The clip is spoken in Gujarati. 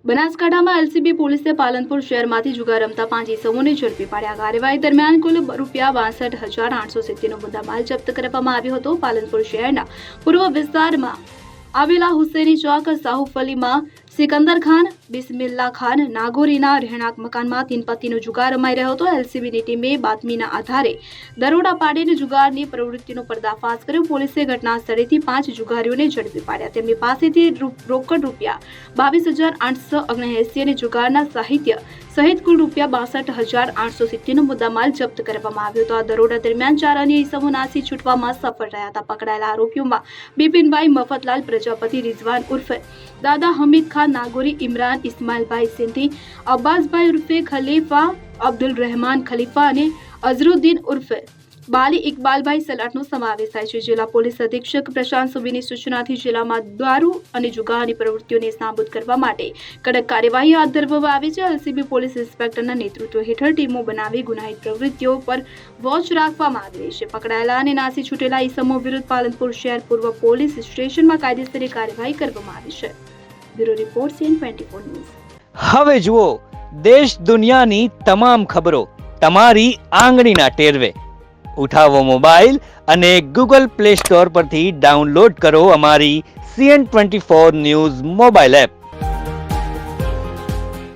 બનાસકાંઠામાં એલસીબી પોલીસે પાલનપુર શહેરમાંથી જુગાર રમતા 5 ઇસમોને ઝડપી પાડ્યા. કાર્યવાહી દરમિયાન કુલ ₹62,870નો મુદ્દામાલ જપ્ત કરવામાં આવ્યો હતો. પાલનપુર શહેરના પૂર્વ વિસ્તારમાં આવેલા હુસેની ચોક સાહુફ અલીમાં સિકંદર ખાન બિસ્મિલ્લા ખાન નાગોરીના રહેણાંક મકાનમાં 3 પત્તીનો જુગાર રમાઈ રહ્યો હતો. એલસીબીની ટીમે બાતમીના આધારે દરોડા પાડીને જુગારની પ્રવૃત્તિનો પર્દાફાશ કર્યો. પોલીસે ઘટના સ્થળેથી 5 જુગારીઓને ઝડપી પાડ્યા. તેમની પાસેથી રોકડ ₹22,879 અને જુગારના સાહિત્ય સહિત કુલ ₹62,870નો મુદ્દામાલ જપ્ત કરવામાં આવ્યો હતો. આ દરોડા દરમિયાન 4 અન્ય ઇસમો નાસી છૂટવામાં સફળ રહ્યા હતા. પકડાયેલા આરોપીઓમાં બિપિનભાઈ મફતલાલ પ્રજાપતિ, રિઝવાન ઉર્ફે દાદા હમીદ ખાન નાગોરી, ઇમરાન ઇસ્માઇલભાઈ સિંધી, અબ્બાસભાઈ ઉર્ફે ખલીફા, અબ્દુલ રહેમાન ખલીફા અને અઝરુદ્દીન ઉર્ફે બાલી ઇકબાલભાઈ સલાટનો સમાવેશ થાય છે. જિલ્લા પોલીસ અધિક્ષક પ્રશાંત સુબીની સૂચનાથી જિલ્લામાં દારૂ અને જુગારની પ્રવૃત્તિઓને નાબૂદ કરવા માટે કડક કાર્યવાહી હાથ ધરવામાં આવી છે. એલસીબી પોલીસ ઇન્સ્પેક્ટરના નેતૃત્વ હેઠળ ટીમો બનાવી ગુનાહિત પ્રવૃત્તિઓ પર વોચ રાખવામાં આવી રહી છે. પકડાયેલા અને નાસી છૂટેલા ઇસમો વિરુદ્ધ પાલનપુર શહેર પૂર્વ પોલીસ સ્ટેશનમાં કાયદેસરની કાર્યવાહી કરવામાં આવી છે. Bureau report CN24 news. હવે જુઓ દેશ દુનિયાની તમામ ખબરો તમારી આંગળીના ટેરવે. ઉઠાવો મોબાઈલ અને ગૂગલ પ્લે સ્ટોર પરથી ડાઉનલોડ કરો અમારી CN24 ન્યૂઝ મોબાઈલ એપ.